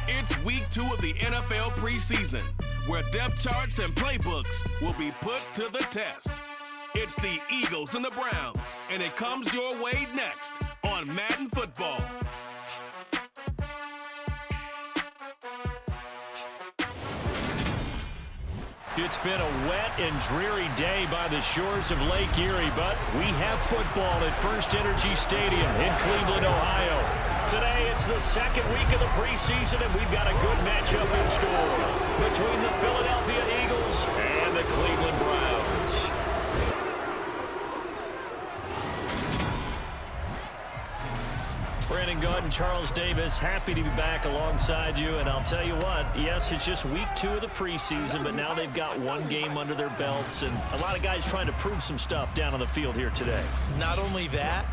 It's week 2 of the NFL preseason, where depth charts and playbooks will be put to the test. It's the Eagles and the Browns, and it comes your way next on Madden Football. It's been a wet and dreary day by the shores of Lake Erie, but we have football at First Energy Stadium in Cleveland, Ohio. Today, it's the second week of the preseason, and we've got a good matchup in store between the Philadelphia Eagles and the Cleveland Browns. Brandon Gaunt and Charles Davis, happy to be back alongside you. And I'll tell you what, yes, it's just week 2 of the preseason, but now they've got one game under their belts, and a lot of guys trying to prove some stuff down on the field here today. Not only that,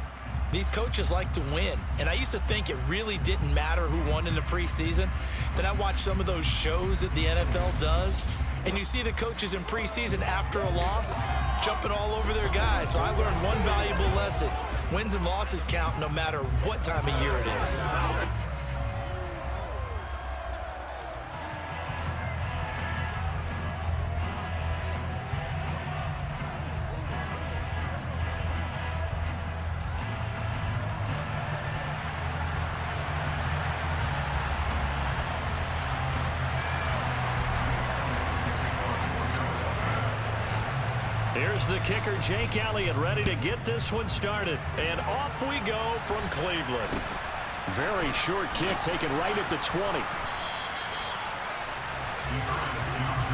these coaches like to win. And I used to think it really didn't matter who won in the preseason. Then I watched some of those shows that the NFL does, and you see the coaches in preseason after a loss jumping all over their guys. So I learned one valuable lesson. Wins and losses count no matter what time of year it is. Here's the kicker, Jake Elliott, ready to get this one started. And off we go from Cleveland. Very short kick taken right at the 20.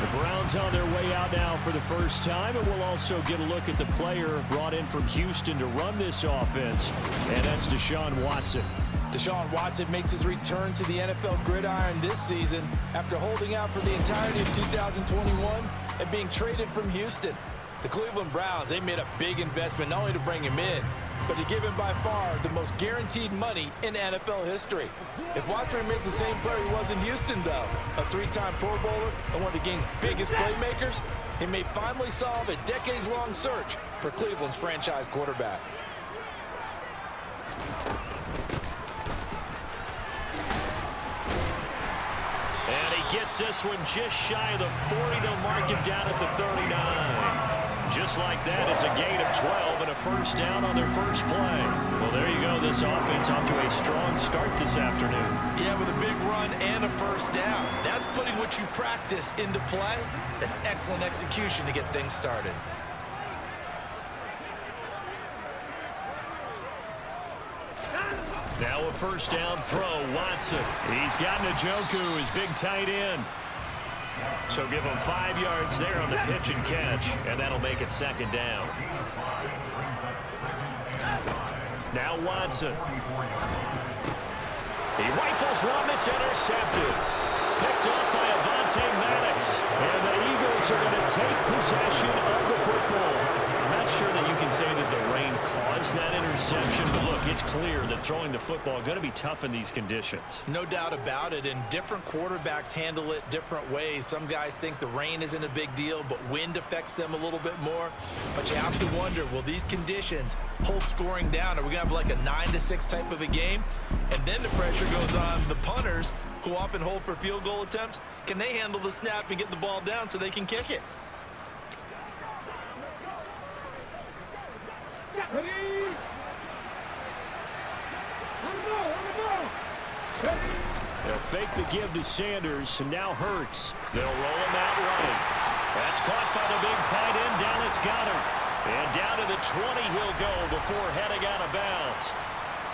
The Browns on their way out now for the first time, and we'll also get a look at the player brought in from Houston to run this offense, and that's Deshaun Watson. Deshaun Watson makes his return to the NFL gridiron this season after holding out for the entirety of 2021 and being traded from Houston. The Cleveland Browns, they made a big investment not only to bring him in, but to give him by far the most guaranteed money in NFL history. If Watson remains the same player he was in Houston, though, a 3-time Pro Bowler and one of the game's biggest playmakers, he may finally solve a decades-long search for Cleveland's franchise quarterback. And he gets this one just shy of the 40. They'll mark him down at the 39. Just like that, it's a gain of 12 and a first down on their first play. Well, there you go. This offense off to a strong start this afternoon. Yeah, with a big run and a first down. That's putting what you practice into play. That's excellent execution to get things started. Now a first down throw, Watson. He's got Njoku, his big tight end. So give him 5 yards there on the pitch and catch, and that'll make it second down. Now Watson. He rifles one that's intercepted. Picked up by Avonte Maddox. And the Eagles are going to take possession of the football. I'm not sure that you can say that the rain caused that interception, but look, it's clear that throwing the football is going to be tough in these conditions. No doubt about it, and different quarterbacks handle it different ways. Some guys think the rain isn't a big deal, but wind affects them a little bit more. But you have to wonder, will these conditions hold scoring down? Are we going to have like a 9-6 type of a game? And then the pressure goes on the punters, who often hold for field goal attempts. Can they handle the snap and get the ball down so they can kick it? They'll fake the give to Sanders, and now Hurts. They'll roll him out right. That's caught by the big tight end, Dallas Goedert. And down to the 20 he'll go before heading out of bounds.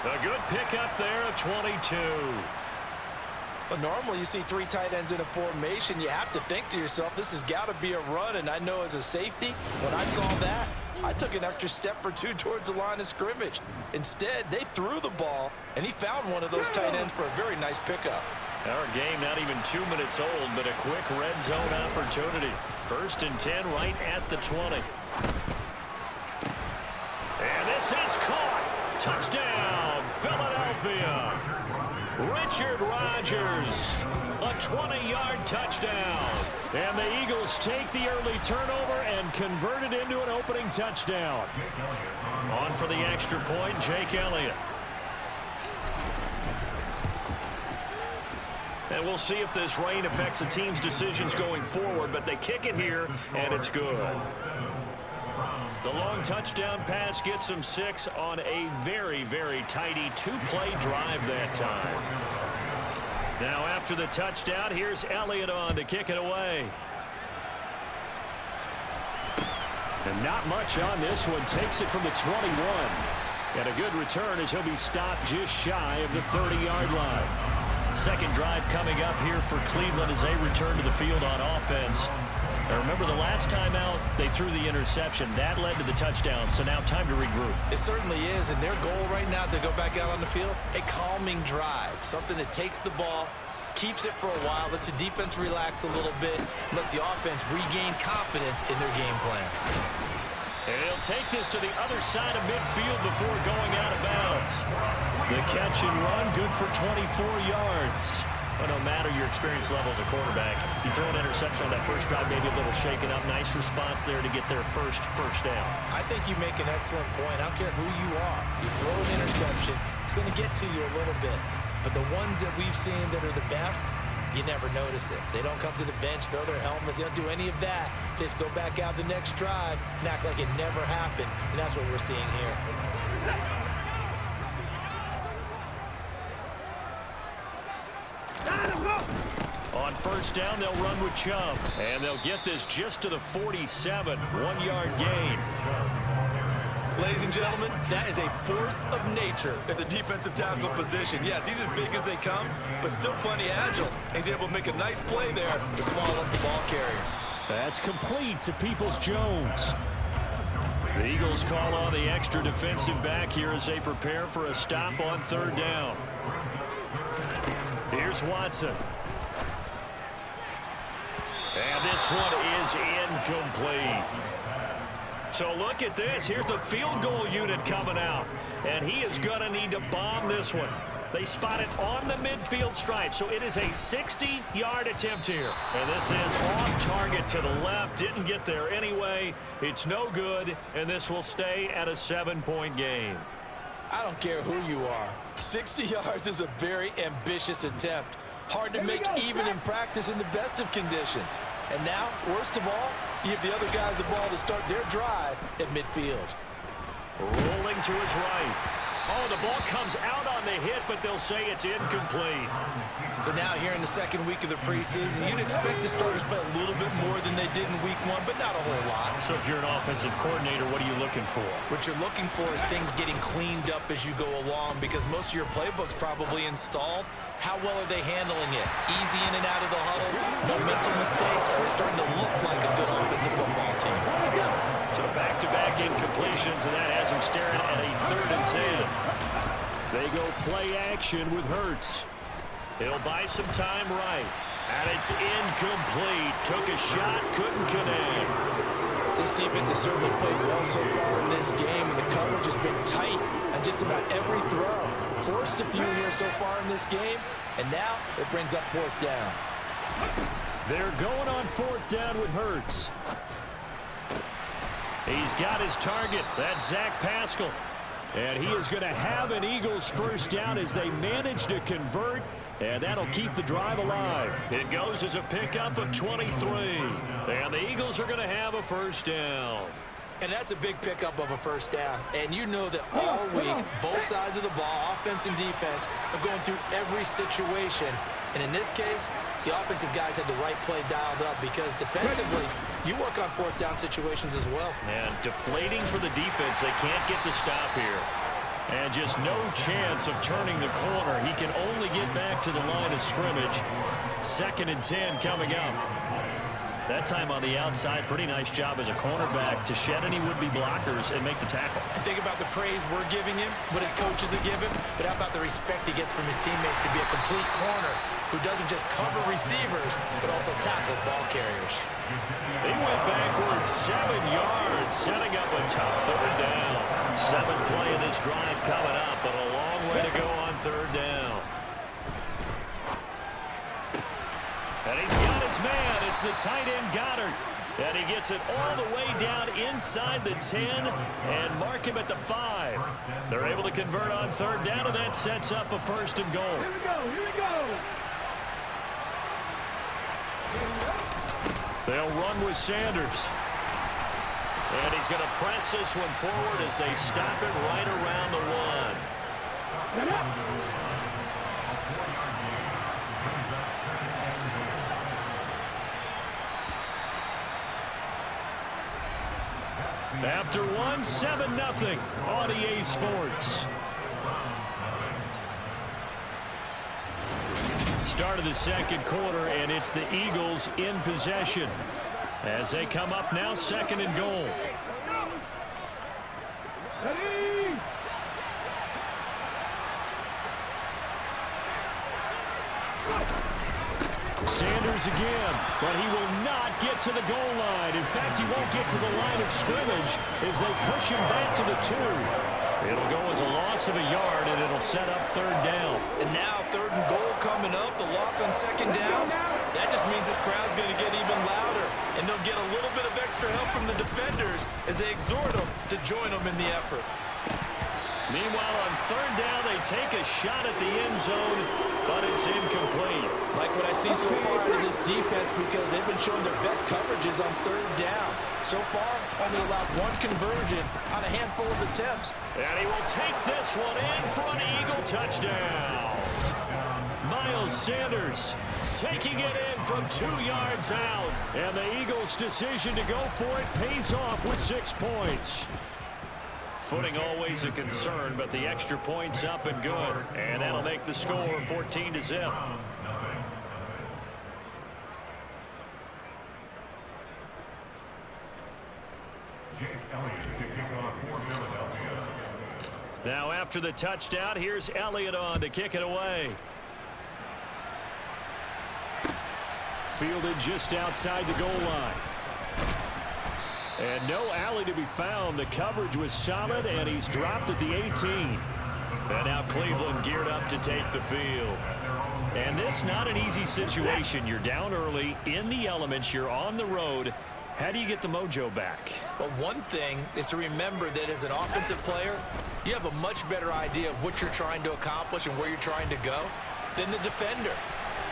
A good pickup there at 22. But normally you see 3 tight ends in a formation. You have to think to yourself, this has got to be a run. And I know as a safety, when I saw that, I took an extra step or 2 towards the line of scrimmage. Instead, they threw the ball, and he found one of those tight ends for a very nice pickup. Our game not even 2 minutes old, but a quick red zone opportunity. 1st and 10 right at the 20. And this is caught. Touchdown, Philadelphia. Richard Rodgers, a 20-yard touchdown. And the Eagles take the early turnover and convert it into an opening touchdown. On for the extra point, Jake Elliott. And we'll see if this rain affects the team's decisions going forward, but they kick it here, and it's good. The long touchdown pass gets them 6 on a very, very tidy 2-play drive that time. Now after the touchdown, here's Elliott on to kick it away. And not much on this one. Takes it from the 21. And a good return as he'll be stopped just shy of the 30-yard line. Second drive coming up here for Cleveland as they return to the field on offense. Now remember, the last time out, they threw the interception. That led to the touchdown, so now time to regroup. It certainly is, and their goal right now as they go back out on the field, a calming drive, something that takes the ball, keeps it for a while, lets the defense relax a little bit, lets the offense regain confidence in their game plan. And he'll take this to the other side of midfield before going out of bounds. The catch and run, good for 24 yards. But no matter your experience level as a quarterback, you throw an interception on that first drive, maybe a little shaken up. Nice response there to get their first down. I think you make an excellent point. I don't care who you are. You throw an interception, it's going to get to you a little bit. But the ones that we've seen that are the best, you never notice it. They don't come to the bench, throw their helmets. They don't do any of that. They just go back out the next drive and act like it never happened. And that's what we're seeing here. On first down, they'll run with Chubb. And they'll get this just to the 47. 1-yard gain. Ladies and gentlemen, that is a force of nature at the defensive tackle position. Yes, he's as big as they come, but still plenty agile. He's able to make a nice play there to swallow up the ball carrier. That's complete to Peoples-Jones. The Eagles call on the extra defensive back here as they prepare for a stop on third down. Here's Watson. And this one is incomplete. So look at this. Here's the field goal unit coming out. And he is going to need to bomb this one. They spot it on the midfield stripe. So it is a 60-yard attempt here. And this is off target to the left. Didn't get there anyway. It's no good. And this will stay at a 7-point game. I don't care who you are. 60 yards is a very ambitious attempt. Hard to make even in practice in the best of conditions. And now, worst of all, you give the other guys the ball to start their drive at midfield. Rolling to his right. Oh, the ball comes out on the hit, but they'll say it's incomplete. So now here in the second week of the preseason, you'd expect the starters to play a little bit more than they did in week 1, but not a whole lot. So if you're an offensive coordinator, what are you looking for? What you're looking for is things getting cleaned up as you go along, because most of your playbook's probably installed. How well are they handling it? Easy in and out of the huddle, no mental mistakes, or are they starting to look like a good offensive football team? So back-to-back incompletions, and that has them staring at a 3rd and 10. They go play action with Hurts. He'll buy some time right. And it's incomplete. Took a shot, couldn't connect. This defense has certainly played well so far in this game, and the coverage has been tight on just about every throw. Forced a few here so far in this game, and now it brings up 4th down. They're going on 4th down with Hurts. He's got his target. That's Zach Pascal. And he is going to have an Eagles first down as they manage to convert. And that'll keep the drive alive. It goes as a pickup of 23. And the Eagles are going to have a first down. And that's a big pickup of a first down. And you know that all week, both sides of the ball, offense and defense, are going through every situation. And in this case, the offensive guys had the right play dialed up, because defensively, you work on 4th down situations as well. And deflating for the defense. They can't get the stop here. And just no chance of turning the corner. He can only get back to the line of scrimmage. 2nd and 10 coming up. That time on the outside, pretty nice job as a cornerback to shed any would-be blockers and make the tackle. And think about the praise we're giving him, what his coaches are giving, but how about the respect he gets from his teammates to be a complete corner who doesn't just cover receivers, but also tackles ball carriers. He went backwards 7 yards, setting up a tough 3rd down. 7th play of this drive coming up, but a long way to go on 3rd down. And he's got his man. It's the tight end Goddard. And he gets it all the way down inside the 10 and mark him at the 5. They're able to convert on 3rd down, and that sets up a 1st and goal. Here we go. They'll run with Sanders. And he's going to press this one forward as they stop it right around the 1. After 1, 7-0 on EA Sports. Start of the second quarter, and it's the Eagles in possession as they come up now 2nd and goal. Sanders again, but he will not get to the goal line. In fact, he won't get to the line of scrimmage as they push him back to the 2. It'll go as a loss of a yard, and it'll set up 3rd down. And now 3rd and goal coming up, the loss on 2nd down. That just means this crowd's going to get even louder, and they'll get a little bit of extra help from the defenders as they exhort them to join them in the effort. Meanwhile, on 3rd down, they take a shot at the end zone, but it's incomplete. Like what I see so far out of this defense, because they've been showing their best coverages on 3rd down. So far, only allowed 1 conversion on a handful of attempts. And he will take this one in for an Eagle touchdown. Miles Sanders taking it in from 2 yards out. And the Eagles' decision to go for it pays off with 6 points. Footing always a concern, but the extra point's up and good. And that'll make the score 14-0. Now after the touchdown, here's Elliott on to kick it away. Fielded just outside the goal line. And no alley to be found. The coverage was solid, and he's dropped at the 18. And now Cleveland geared up to take the field. And this not an easy situation. You're down early, in the elements, you're on the road. How do you get the mojo back? Well, one thing is to remember that as an offensive player, you have a much better idea of what you're trying to accomplish and where you're trying to go than the defender.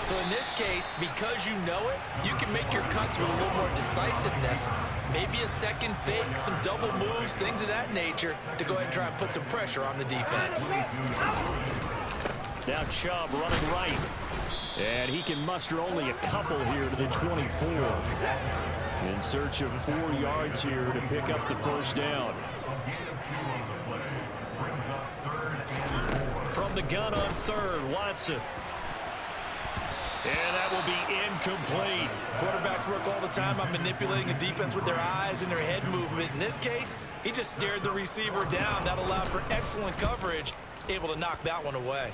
So in this case, because you know it, you can make your cuts with a little more decisiveness. Maybe a second fake, some double moves, things of that nature to go ahead and try and put some pressure on the defense. Now Chubb running right. And he can muster only a couple here to the 24. In search of 4 yards here to pick up the 1st down. From the gun on 3rd, Watson. And that will be incomplete. Quarterbacks work all the time on manipulating a defense with their eyes and their head movement. In this case, he just stared the receiver down. That allowed for excellent coverage, able to knock that one away.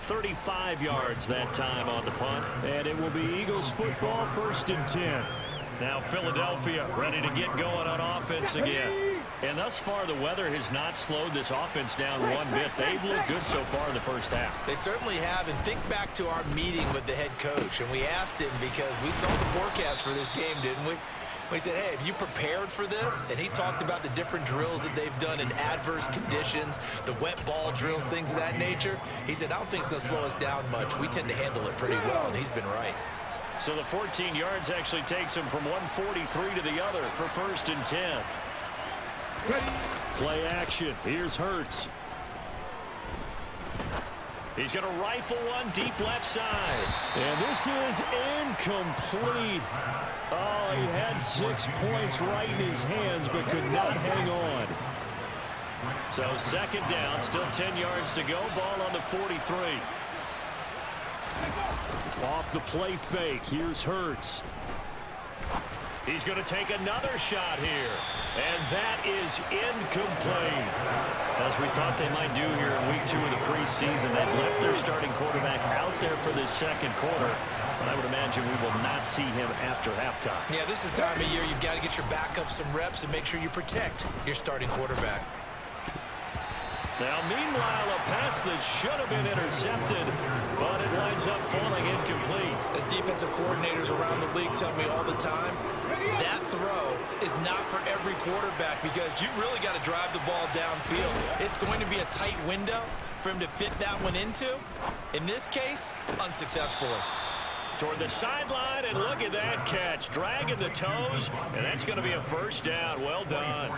.35 yards that time on the punt. And it will be Eagles football, 1st and 10. Now Philadelphia ready to get going on offense again. And thus far, the weather has not slowed this offense down one bit. They've looked good so far in the 1st half. They certainly have. And think back to our meeting with the head coach. And we asked him, because we saw the forecast for this game, didn't we? We said, hey, have you prepared for this? And he talked about the different drills that they've done in adverse conditions, the wet ball drills, things of that nature. He said, I don't think it's going to slow us down much. We tend to handle it pretty well, and he's been right. So the 14 yards actually takes him from 143 to the other for 1st and 10. Play action. Here's Hurts. He's going to rifle one deep left side. And this is incomplete. Oh, he had 6 points right in his hands, but could not hang on. So 2nd down, still 10 yards to go. Ball on the 43. Off the play fake. Here's Hurts. He's going to take another shot here. And that is incomplete. As we thought they might do here in week 2 of the preseason, they've left their starting quarterback out there for this 2nd quarter. But I would imagine we will not see him after halftime. Yeah, this is the time of year you've got to get your backup some reps and make sure you protect your starting quarterback. Now, meanwhile, a pass that should have been intercepted, but it winds up falling incomplete. As defensive coordinators around the league tell me all the time, that throw is not for every quarterback, because you've really got to drive the ball downfield. It's going to be a tight window, for him to fit that one into. In this case, unsuccessfully. Toward the sideline, and look at that catch. Dragging the toes, and that's going to be a first down. Well done.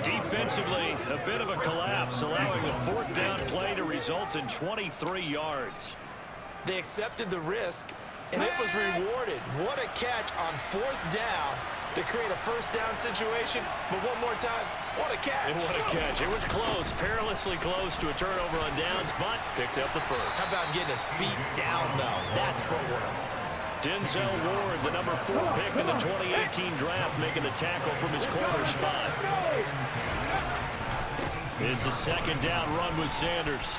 Defensively, a bit of a collapse, allowing the fourth down play to result in 23 yards. They accepted the risk, and it was rewarded. What a catch on fourth down to create a first down situation. But one more time, what a catch. And what a catch. It was close, perilously close to a turnover on downs, but picked up the first. How about getting his feet down, though? That's footwork. Denzel Ward, the number 4 pick in the 2018 draft, making the tackle from his corner spot. It's a second down run with Sanders.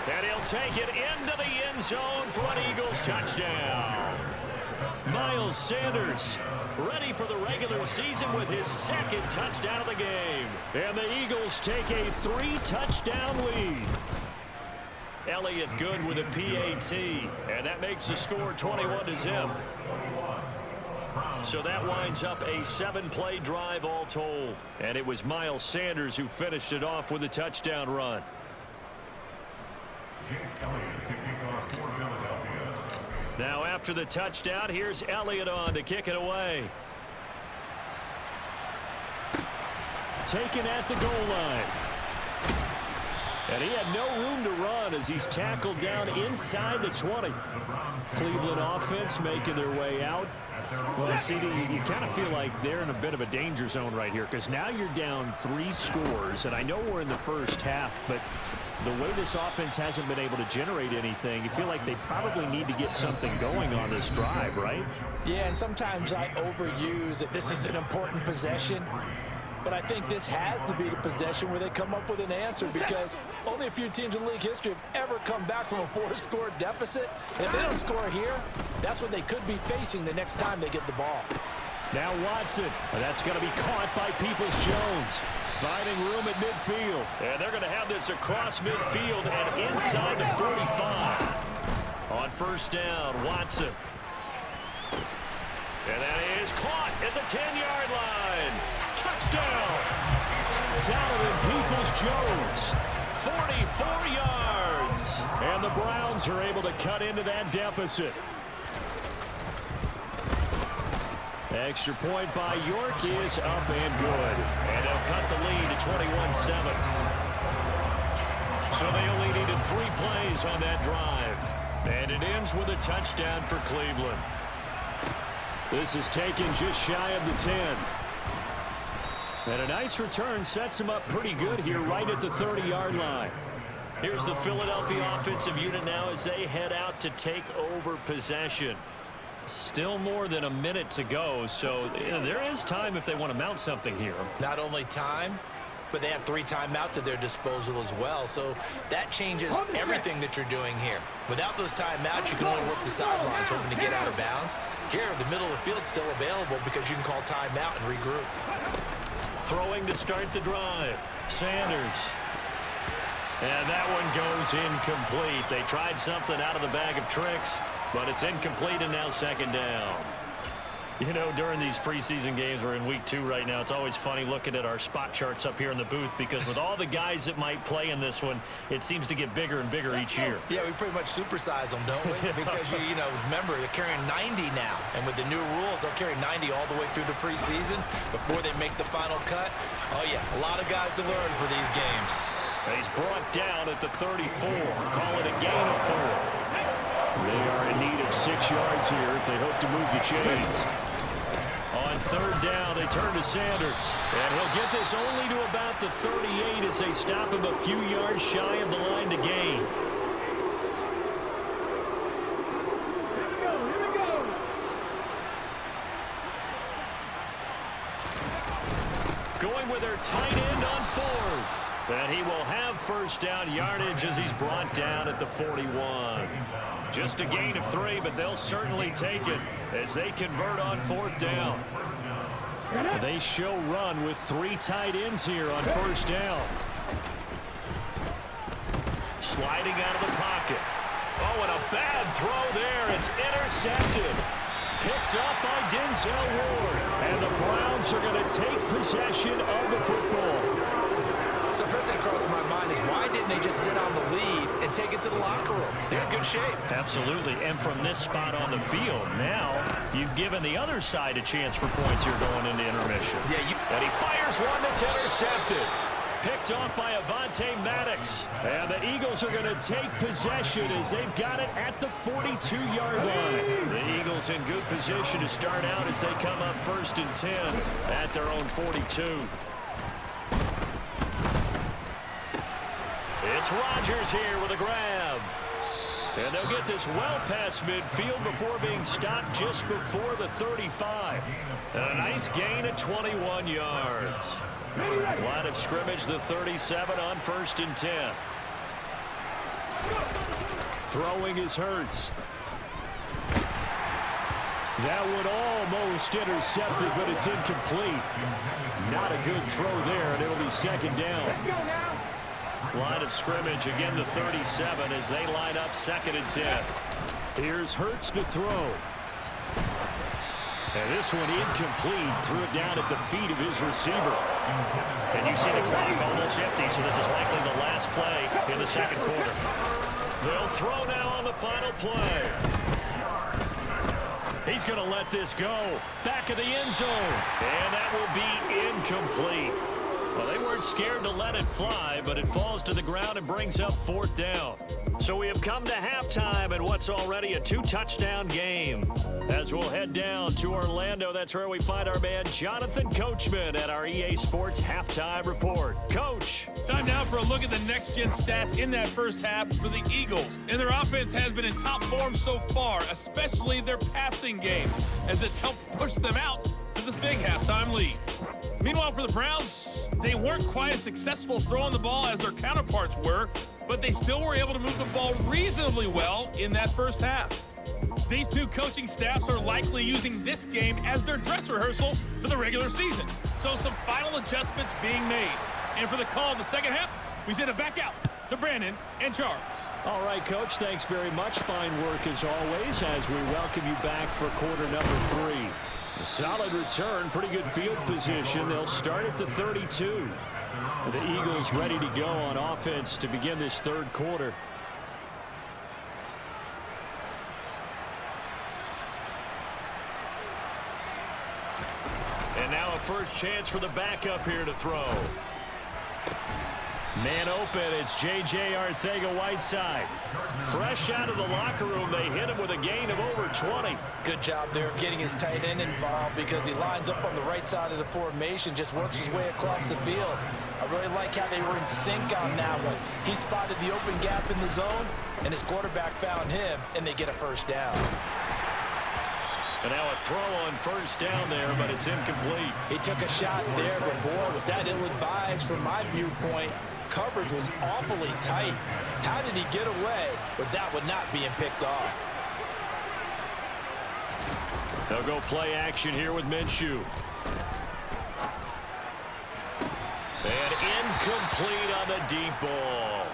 And he'll take it into the end zone for an Eagles touchdown. Miles Sanders ready for the regular season with his second touchdown of the game. And the Eagles take a 3-touchdown lead. Elliott good with a PAT, and that makes the score 21-0. So that winds up a 7-play drive all told. And it was Miles Sanders who finished it off with a touchdown run. Now after the touchdown, here's Elliott on to kick it away. Taken at the goal line. And he had no room to run as he's tackled down inside the 20. Cleveland offense making their way out. Well, CD, you kind of feel like they're in a bit of a danger zone right here because now you're down 3 scores. And I know we're in the first half, but the way this offense hasn't been able to generate anything, you feel like they probably need to get something going on this drive, right? Yeah, and sometimes I overuse that this is an important possession. But I think this has to be the possession where they come up with an answer because only a few teams in league history have ever come back from a 4-score deficit. And if they don't score here, that's what they could be facing the next time they get the ball. Now Watson. That's going to be caught by Peoples-Jones. Finding room at midfield. And they're going to have this across midfield and inside the 45. On first down, Watson. And that is caught at the 10-yard line. Touchdown! Donovan Peoples-Jones, 44 yards. And the Browns are able to cut into that deficit. Extra point by York is up and good. And they'll cut the lead to 21-7. So they only needed 3 plays on that drive. And it ends with a touchdown for Cleveland. This is taken just shy of the 10. And a nice return sets him up pretty good here right at the 30-yard line. Here's the Philadelphia offensive unit now as they head out to take over possession. Still more than a minute to go, so there is time if they want to mount something here. Not only time, but they have 3 timeouts at their disposal as well, so that changes everything that you're doing here. Without those timeouts, you can only work the sidelines hoping to get out of bounds. Here, the middle of the field is still available because you can call timeout and regroup. Throwing to start the drive. Sanders. And that one goes incomplete. They tried something out of the bag of tricks, but it's incomplete and now second down. You know, during these preseason games, we're in week 2 right now. It's always funny looking at our spot charts up here in the booth because with all the guys that might play in this one, it seems to get bigger and bigger each year. Yeah, we pretty much supersize them, don't we? Because, you know, remember, they're carrying 90 now. And with the new rules, they'll carry 90 all the way through the preseason before they make the final cut. Oh, yeah, a lot of guys to learn for these games. He's brought down at the 34. Call it a gain of 4. They are in need of 6 yards here if they hope to move the chains. On third down, they turn to Sanders. And he'll get this only to about the 38 as they stop him a few yards shy of the line to gain. Going with their tight end on 4th. And he will have first down yardage as he's brought down at the 41. Just a gain of 3, but they'll certainly take it as they convert on 4th down. They show run with 3 tight ends here on first down. Sliding out of the pocket. Oh, and a bad throw there. It's intercepted. Picked up by Denzel Ward. And the Browns are going to take possession of the football. So first thing that crossed my mind is why didn't couldn't they just sit on the lead and take it to the locker room? They're in good shape. Absolutely. And from this spot on the field, now you've given the other side a chance for points here going into intermission. Yeah, and he fires one that's intercepted. Picked off by Avonte Maddox. And the Eagles are going to take possession as they've got it at the 42-yard line. The Eagles in good position to start out as they come up 1st and 10 at their own 42. It's Rodgers here with a grab. And they'll get this well past midfield before being stopped just before the 35. And a nice gain of 21 yards. Line of scrimmage, the 37 on 1st and 10. Throwing is Hurts. That one almost intercepted, but it's incomplete. Not a good throw there, and it'll be 2nd down. Line of scrimmage, again the 37 as they line up 2nd and 10. Here's Hurts to throw. And this one incomplete. Threw it down at the feet of his receiver. And you see the clock almost empty, so this is likely the last play in the 2nd quarter. They'll throw now on the final play. He's going to let this go. Back of the end zone. And that will be incomplete. Well, they weren't scared to let it fly, but it falls to the ground and brings up 4th down. So we have come to halftime in what's already a 2-touchdown game. As we'll head down to Orlando, that's where we find our man Jonathan Coachman at our EA Sports Halftime Report. Coach. Time now for a look at the next-gen stats in that first half for the Eagles. And their offense has been in top form so far, especially their passing game, as it's helped push them out to this big halftime lead. Meanwhile, for the Browns, they weren't quite as successful throwing the ball as their counterparts were, but they still were able to move the ball reasonably well in that first half. These two coaching staffs are likely using this game as their dress rehearsal for the regular season. So some final adjustments being made. And for the call of the second half, we send it back out to Brandon and Charles. All right, Coach, thanks very much. Fine work as always as we welcome you back for quarter number 3. A solid return, pretty good field position. They'll start at the 32. The Eagles ready to go on offense to begin this 3rd quarter. And now a first chance for the backup here to throw. Man open, it's J.J. Arcega-Whiteside. Fresh out of the locker room, they hit him with a gain of over 20. Good job there of getting his tight end involved because he lines up on the right side of the formation, just works his way across the field. I really like how they were in sync on that one. He spotted the open gap in the zone, and his quarterback found him, and they get a first down. And now a throw on first down there, but it's incomplete. He took a shot there, but boy, was that ill-advised from my viewpoint. Coverage was awfully tight. How did he get away with that one not being picked off? They'll go play action here with Minshew. And incomplete on the deep ball.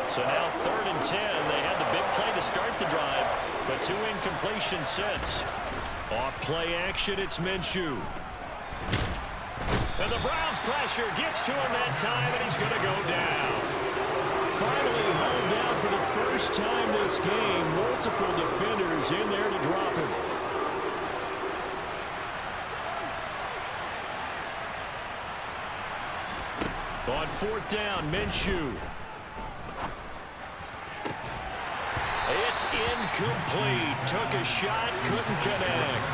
So now 3rd and 10. They had the big play to start the drive, but 2 incompletions since. Off play action, it's Minshew. And the Browns pressure gets to him that time, and he's going to go down. Finally hauled down for the first time this game. Multiple defenders in there to drop him. On 4th down, Minshew. It's incomplete. Took a shot, couldn't connect.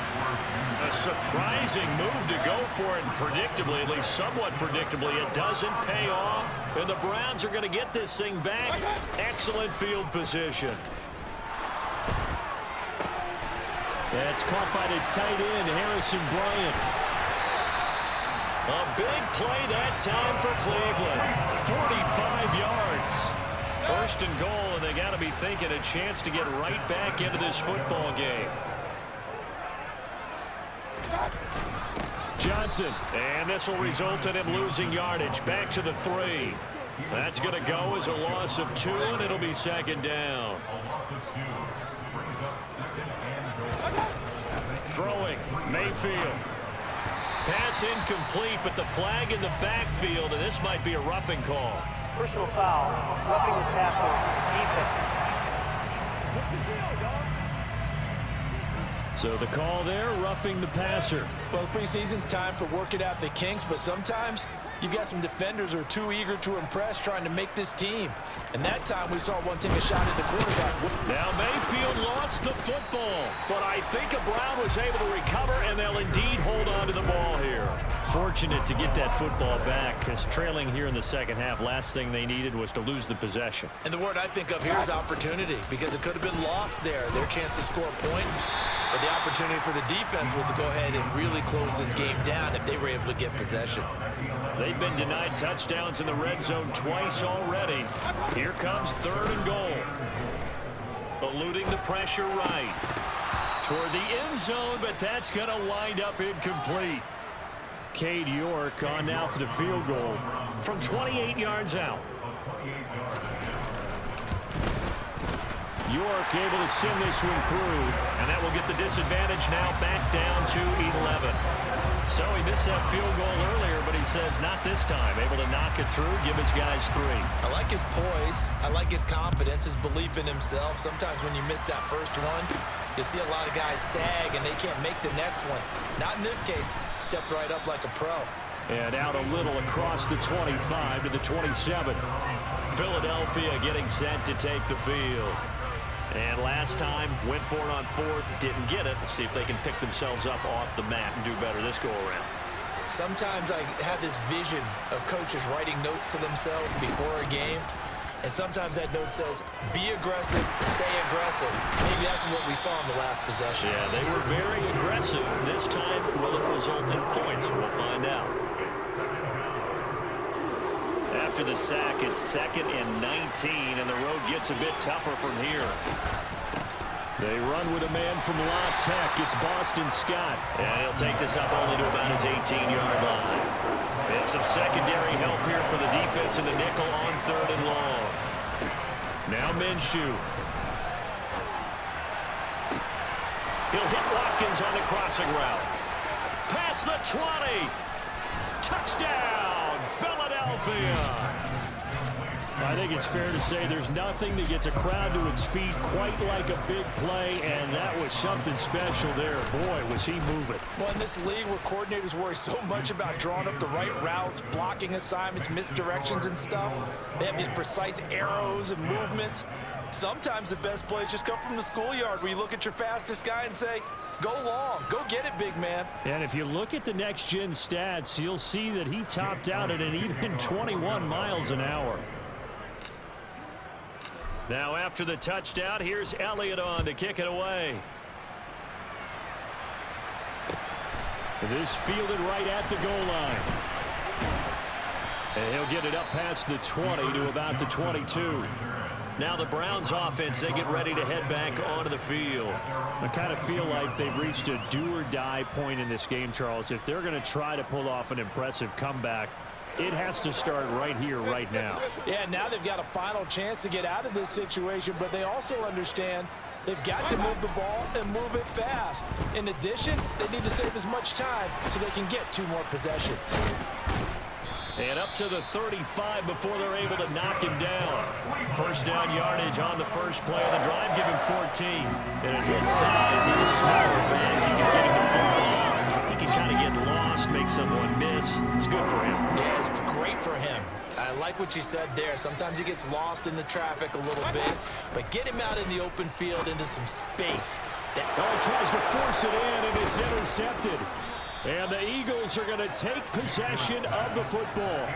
A surprising move to go for it, and predictably, at least somewhat predictably, it doesn't pay off. And the Browns are going to get this thing back. Excellent field position. That's caught by the tight end, Harrison Bryant. A big play that time for Cleveland. 45 yards. 1st and goal, and they got to be thinking a chance to get right back into this football game. Johnson, and this will result in him losing yardage. Back to the 3. That's going to go as a loss of 2, and it'll be 2nd down. Throwing, Mayfield. Pass incomplete, but the flag in the backfield, and this might be a roughing call. Personal foul, roughing the tackle, defense. What's the deal, dog? So the call there, roughing the passer. Well, preseason's time for working out the kinks, but sometimes you've got some defenders who are too eager to impress trying to make this team. And that time we saw one take a shot at the quarterback. Now Mayfield lost the football, but I think Brown was able to recover, and they'll indeed hold on to the ball here. Fortunate to get that football back, because trailing here in the second half, last thing they needed was to lose the possession. And the word I think of here is opportunity, because it could have been lost there, their chance to score points. But the opportunity for the defense was to go ahead and really close this game down if they were able to get possession. They've been denied touchdowns in the red zone twice already. Here comes 3rd and goal. Eluding the pressure right. Toward the end zone, but that's going to wind up incomplete. Cade York on now for the field goal from 28 yards out. York able to send this one through, and that will get the disadvantage now back down to 11. So he missed that field goal earlier, but he says not this time. Able to knock it through, give his guys 3. I like his poise. I like his confidence, his belief in himself. Sometimes when you miss that first one, you see a lot of guys sag and they can't make the next one. Not in this case. Stepped right up like a pro. And out a little across the 25 to the 27. Philadelphia getting set to take the field. And last time, went for it on 4th, didn't get it. We'll see if they can pick themselves up off the mat and do better this go-around. Sometimes I have this vision of coaches writing notes to themselves before a game. And sometimes that note says, be aggressive, stay aggressive. Maybe that's what we saw in the last possession. Yeah, they were very aggressive. This time, will it result in points? We'll find out. After the sack, it's 2nd and 19, and the road gets a bit tougher from here. They run with a man from La Tech. It's Boston Scott. And he'll take this up only to about his 18-yard line. And some secondary help here for the defense in the nickel on 3rd and long. Now Minshew. He'll hit Watkins on the crossing route. Past the 20. Touchdown, Philadelphia. I think it's fair to say there's nothing that gets a crowd to its feet quite like a big play, and that was something special there. Boy, was he moving. Well, in this league where coordinators worry so much about drawing up the right routes, blocking assignments, misdirections and stuff, they have these precise arrows and movements. Sometimes the best plays just come from the schoolyard where you look at your fastest guy and say, go long, go get it, big man. And if you look at the next-gen stats, you'll see that he topped out at an even 21 miles an hour. Now after the touchdown, here's Elliott on to kick it away. This fielded right at the goal line. And he'll get it up past the 20 to about the 22. Now the Browns offense, they get ready to head back onto the field. I kind of feel like they've reached a do-or-die point in this game, Charles. If they're going to try to pull off an impressive comeback, it has to start right here, right now. Yeah, now they've got a final chance to get out of this situation, but they also understand they've got to move the ball and move it fast. In addition, they need to save as much time so they can get 2 more possessions. And up to the 35 before they're able to knock him down. First down yardage on the first play of the drive. Give him 14. And at his size, he's a smaller back. You can get him the football. He can kind of get lost, make someone miss. It's good for him. Yeah, it's great for him. I like what you said there. Sometimes he gets lost in the traffic a little bit, but get him out in the open field into some space. He tries to force it in, and it's intercepted. And the Eagles are going to take possession of the football.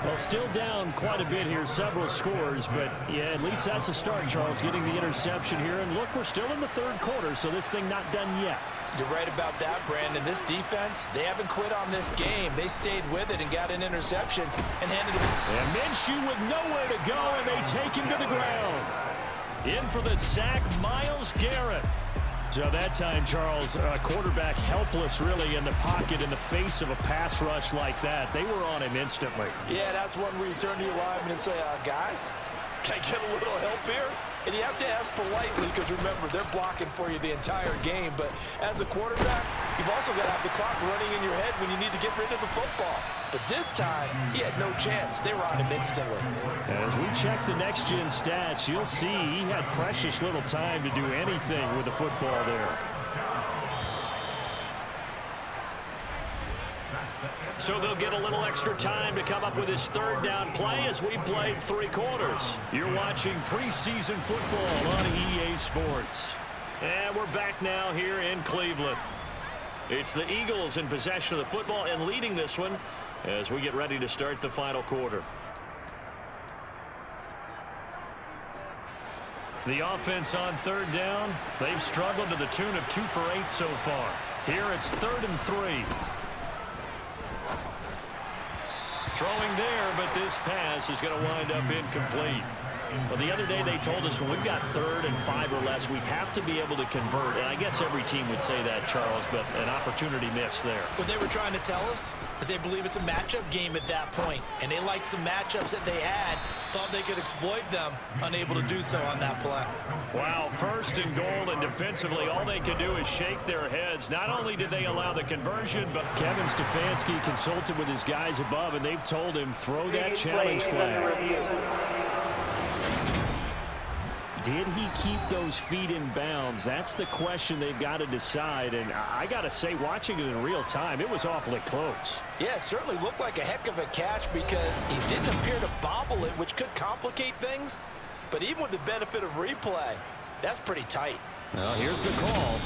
Well, still down quite a bit here, several scores, but yeah, at least that's a start, Charles, getting the interception here. And look, we're still in the 3rd quarter, so this thing not done yet. You're right about that, Brandon. This defense, they haven't quit on this game. They stayed with it and got an interception and handed it. And Minshew with nowhere to go, and they take him to the ground. In for the sack, Myles Garrett. So that time, Charles, quarterback helpless really in the pocket in the face of a pass rush like that. They were on him instantly. Yeah, that's one where you turn to your lineman and say, guys, can I get a little help here? And you have to ask politely because, remember, they're blocking for you the entire game. But as a quarterback, you've also got to have the clock running in your head when you need to get rid of the football. But this time, he had no chance. They were on him instantly. As we check the next-gen stats, you'll see he had precious little time to do anything with the football there. So they'll get a little extra time to come up with his third down play as we played 3 quarters. You're watching preseason football on EA Sports. And we're back now here in Cleveland. It's the Eagles in possession of the football and leading this one as we get ready to start the final quarter. The offense on third down, they've struggled to the tune of 2 for 8 so far. Here it's 3rd and 3. Throwing there, but this pass is going to wind up incomplete. Well, the other day they told us when we've got 3rd and 5 or less, we have to be able to convert. And I guess every team would say that, Charles, but an opportunity missed there. What they were trying to tell us is they believe it's a matchup game at that point. And they liked some matchups that they had, thought they could exploit them, unable to do so on that play. Wow, 1st and goal, and defensively all they could do is shake their heads. Not only did they allow the conversion, but Kevin Stefanski consulted with his guys above, and they've told him throw that challenge flag. Did he keep those feet in bounds? That's the question they've got to decide. And I got to say, watching it in real time, it was awfully close. Yeah, it certainly looked like a heck of a catch because he didn't appear to bobble it, which could complicate things. But even with the benefit of replay, that's pretty tight. Well, here's the call.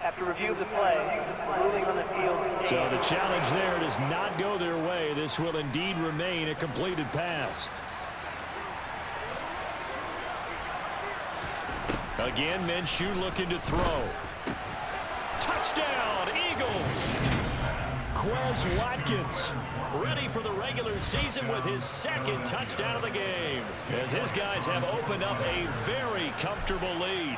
After review of the play, ruling on the field. So the challenge there does not go their way. This will indeed remain a completed pass. Again, Minshew looking to throw. Touchdown, Eagles! Quez Watkins ready for the regular season with his 2nd touchdown of the game, as his guys have opened up a very comfortable lead.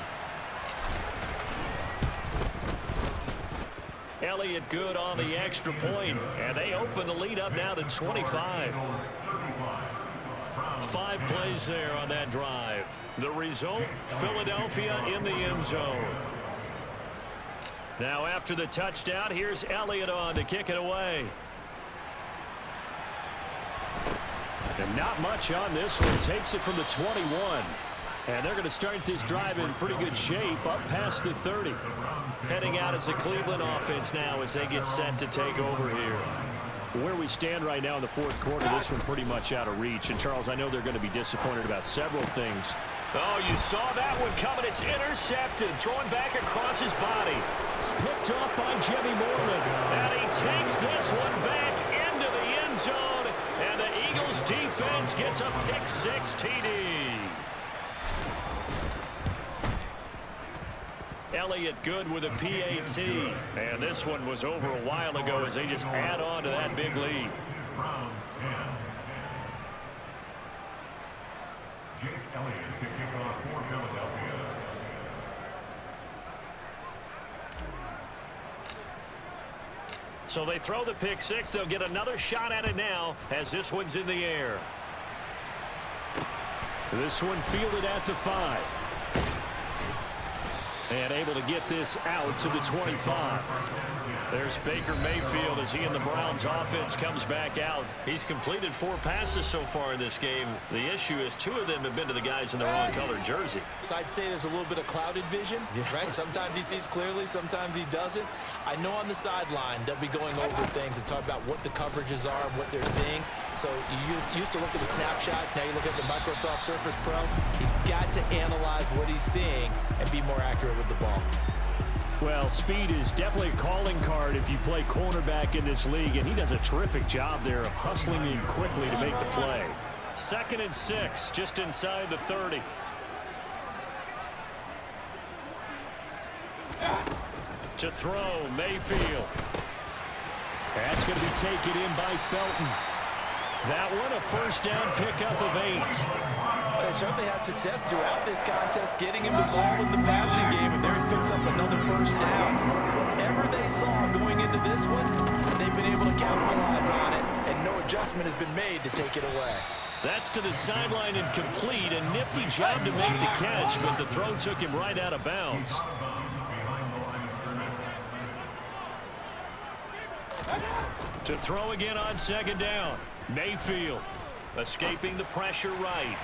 Elliott good on the extra point, and they open the lead up now to 25. 5 plays there on that drive. The result, Philadelphia in the end zone. Now after the touchdown, here's Elliott on to kick it away. And not much on this one. Takes it from the 21. And they're going to start this drive in pretty good shape up past the 30. Heading out as the Cleveland offense now as they get set to take over here. Where we stand right now in the 4th quarter, this one pretty much out of reach. And, Charles, I know they're going to be disappointed about several things. Oh, you saw that one coming. It's intercepted. Throwing back across his body. Picked off by Jimmy Moreland. And he takes this one back into the end zone. And the Eagles defense gets a pick-6 TD. Elliott good with a PAT. And this one was over a while ago as they just add on to that big lead. So they throw the pick-6. They'll get another shot at it now as this one's in the air. This one fielded at the 5. And able to get this out to the 25. There's Baker Mayfield as he and the Browns offense comes back out. He's completed 4 passes so far in this game. The issue is 2 of them have been to the guys in the wrong colored jersey. So I'd say there's a little bit of clouded vision, right? Sometimes he sees clearly, sometimes he doesn't. I know on the sideline they'll be going over things and talk about what the coverages are and what they're seeing. So you used to look at the snapshots, now you look at the Microsoft Surface Pro. He's got to analyze what he's seeing and be more accurate with the ball. Well, speed is definitely a calling card if you play cornerback in this league, and he does a terrific job there of hustling in quickly to make the play. 2nd and 6, just inside the 30. To throw, Mayfield. That's going to be taken in by Felton. That one a 1st down pickup of 8. They certainly had success throughout this contest getting him the ball in the passing game, and there he picks up another 1st down. Whatever they saw going into this one, they've been able to capitalize on it, and no adjustment has been made to take it away. That's to the sideline and complete. A nifty job to make the catch, but the throw took him right out of bounds. To throw again on second down. Mayfield escaping the pressure right.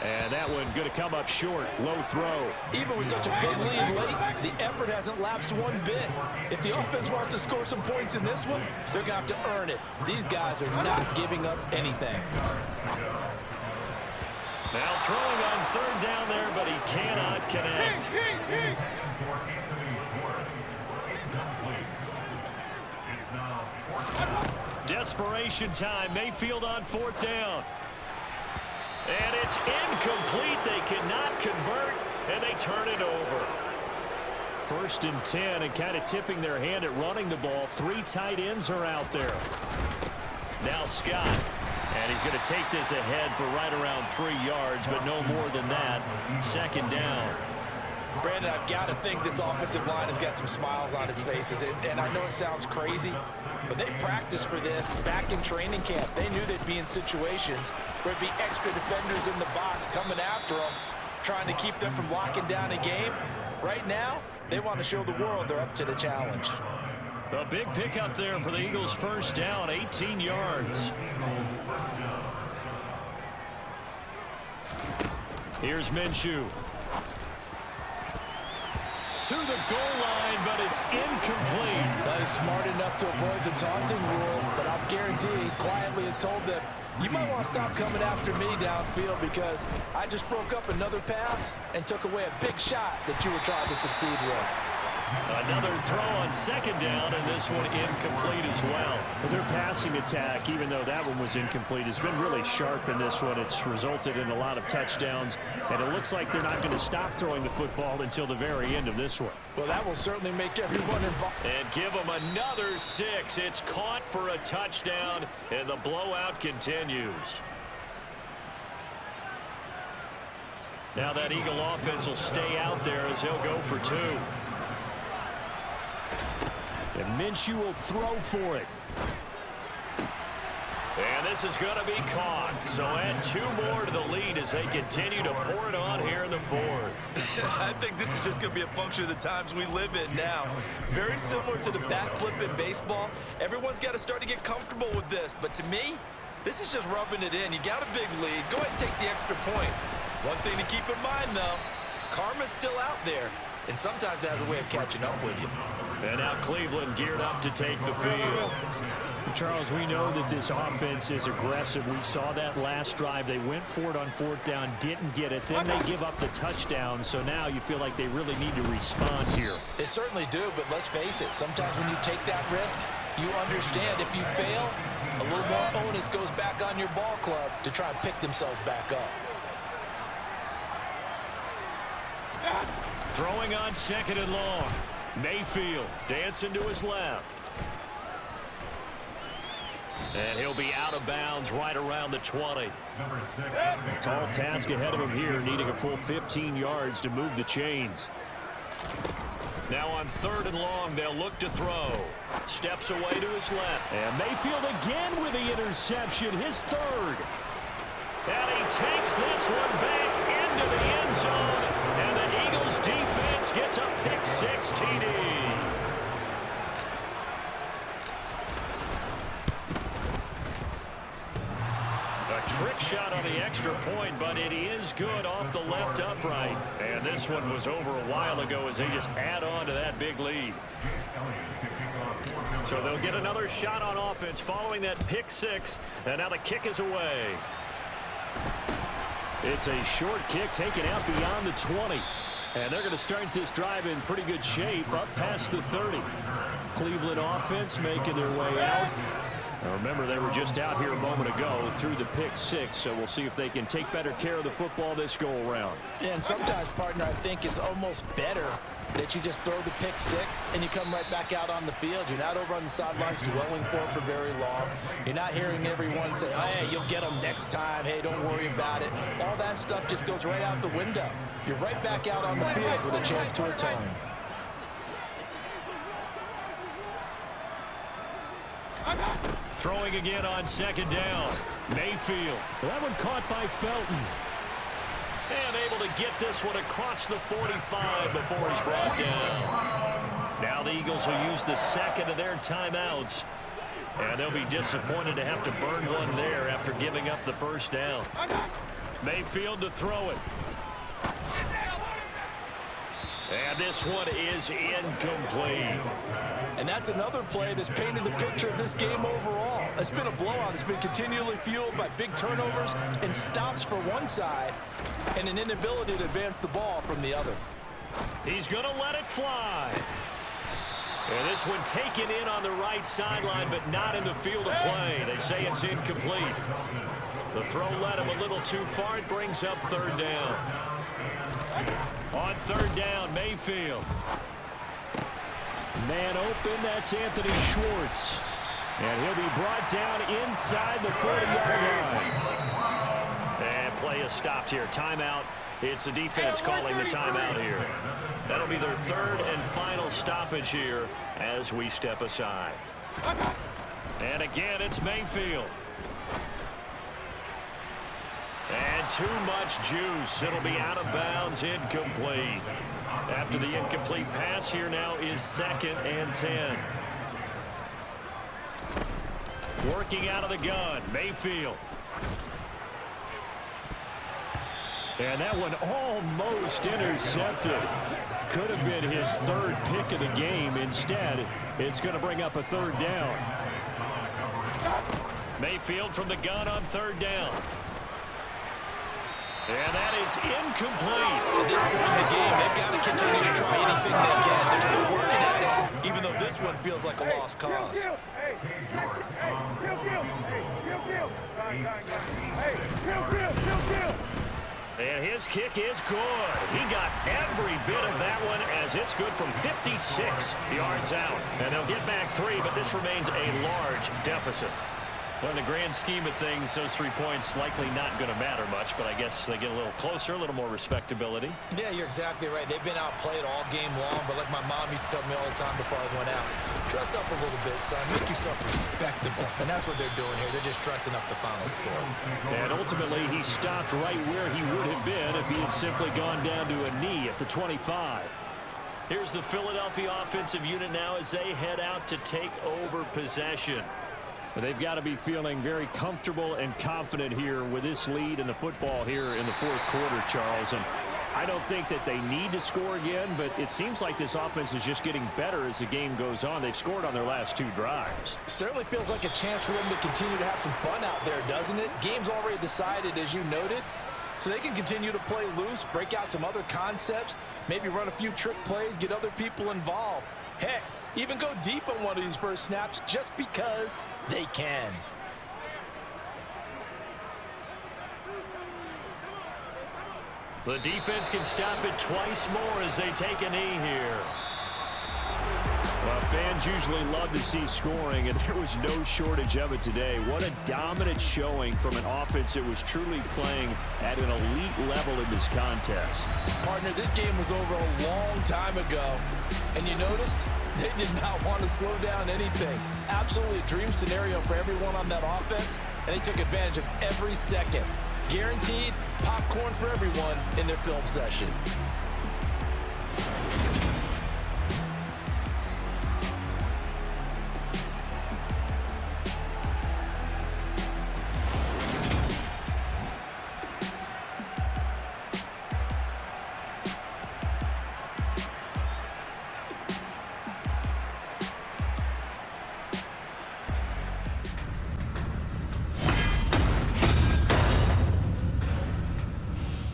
And that one going to come up short. Low throw. Even with such a big lead late, the effort hasn't lapsed one bit. If the offense wants to score some points in this one, they're going to have to earn it. These guys are not giving up anything. Now throwing on third down there, but he cannot connect. Desperation time. Mayfield on fourth down. And it's incomplete. They cannot convert, and they turn it over. 1st and 10, and kind of tipping their hand at running the ball. 3 tight ends are out there. Now Scott. And he's going to take this ahead for right around 3 yards, but no more than that. 2nd down. Brandon, I've got to think this offensive line has got some smiles on its faces. And I know it sounds crazy, but they practiced for this back in training camp. They knew they'd be in situations where it'd be extra defenders in the box coming after them, trying to keep them from locking down a game. Right now, they want to show the world they're up to the challenge. A big pickup there for the Eagles' 1st down, 18 yards. Here's Minshew. To the goal line, but it's incomplete. He's smart enough to avoid the taunting rule, but I'll guarantee he quietly has told them, you might want to stop coming after me downfield because I just broke up another pass and took away a big shot that you were trying to succeed with. Another throw on 2nd down, and this one incomplete as well. Their passing attack, even though that one was incomplete, has been really sharp in this one. It's resulted in a lot of touchdowns, and it looks like they're not going to stop throwing the football until the very end of this one. Well, that will certainly make everyone involved. And give them another 6. It's caught for a touchdown, and the blowout continues. Now that Eagle offense will stay out there as he'll go for 2. And Minshew will throw for it. And this is going to be caught. So add 2 more to the lead as they continue to pour it on here in the 4th. I think this is just going to be a function of the times we live in now. Very similar to the backflip in baseball. Everyone's got to start to get comfortable with this. But to me, this is just rubbing it in. You got a big lead. Go ahead and take the extra point. One thing to keep in mind, though, karma's still out there. And sometimes it has a way of catching up with you. And now Cleveland geared up to take the field. Charles, we know that this offense is aggressive. We saw that last drive. They went for it on 4th down, didn't get it. Then they give up the touchdown. So now you feel like they really need to respond here. They certainly do, but let's face it. Sometimes when you take that risk, you understand if you fail, a little more onus goes back on your ball club to try and pick themselves back up. Throwing on 2nd and long. Mayfield dancing to his left. And he'll be out of bounds right around the 20. Tall task ahead of him here, needing a full 15 yards to move the chains. Now on 3rd and long, they'll look to throw. Steps away to his left. And Mayfield again with the interception, his 3rd. And he takes this one back into the end zone. And the Eagles defense gets a pick-6 TD. A trick shot on the extra point, but it is good off the left upright. And this one was over a while ago as they just add on to that big lead. So they'll get another shot on offense following that pick-6. And now the kick is away. It's a short kick taken out beyond the 20. And they're going to start this drive in pretty good shape up past the 30. Cleveland offense making their way out. Now remember, they were just out here a moment ago through the pick-6, so we'll see if they can take better care of the football this go-around. Yeah, and sometimes, partner, I think it's almost better that you just throw the pick-6 and you come right back out on the field. You're not over on the sidelines dwelling for it for very long. You're not hearing everyone say, oh, hey, you'll get them next time. Hey, don't worry about it. All that stuff just goes right out the window. You're right back out on the field with a chance to atone. Throwing again on 2nd down. Mayfield. That one caught by Felton. And able to get this one across the 45 before he's brought down. Now the Eagles will use the second of their timeouts. And they'll be disappointed to have to burn one there after giving up the first down. Mayfield to throw it. And this one is incomplete. And that's another play that's painted the picture of this game overall. It's been a blowout. It's been continually fueled by big turnovers and stops for one side and an inability to advance the ball from the other. He's going to let it fly. And this one taken in on the right sideline, but not in the field of play. They say it's incomplete. The throw led him a little too far. It brings up third down. On third down, Mayfield. Man open, that's Anthony Schwartz. And he'll be brought down inside the 40-yard line. And play is stopped here. Timeout. It's the defense calling the timeout here. That'll be their third and final stoppage here as we step aside. And again, it's Mayfield. And too much juice. It'll be out of bounds, incomplete. After the incomplete pass, here now is 2nd and 10. Working out of the gun, Mayfield. And that one almost intercepted. Could have been his third pick of the game. Instead, it's going to bring up a third down. Mayfield from the gun on third down. And that is incomplete. At this point in the game, they've got to continue to try anything they can. They're still working at it, even though this one feels like a lost cause. And his kick is good. He got every bit of that one as it's good from 56 yards out. And they'll get back 3, but this remains a large deficit. Well, in the grand scheme of things, those 3 points likely not going to matter much, but I guess they get a little closer, a little more respectability. Yeah, you're exactly right. They've been outplayed all game long, but like my mom used to tell me all the time before I went out, dress up a little bit, son. Make yourself respectable. And that's what they're doing here. They're just dressing up the final score. And ultimately, he stopped right where he would have been if he had simply gone down to a knee at the 25. Here's the Philadelphia offensive unit now as they head out to take over possession. They've got to be feeling very comfortable and confident here with this lead in the football here in the fourth quarter, Charles. And I don't think that they need to score again, but it seems like this offense is just getting better as the game goes on. They've scored on their last 2 drives. Certainly feels like a chance for them to continue to have some fun out there, doesn't it? Game's already decided, as you noted, so they can continue to play loose, break out some other concepts, maybe run a few trick plays, get other people involved. Heck, even go deep on one of these first snaps just because they can. The defense can stop it twice more as they take a knee here. Well, fans usually love to see scoring, and there was no shortage of it today. What a dominant showing from an offense that was truly playing at an elite level in this contest. Partner, this game was over a long time ago, and you noticed they did not want to slow down anything. Absolutely a dream scenario for everyone on that offense, and they took advantage of every second. Guaranteed popcorn for everyone in their film session.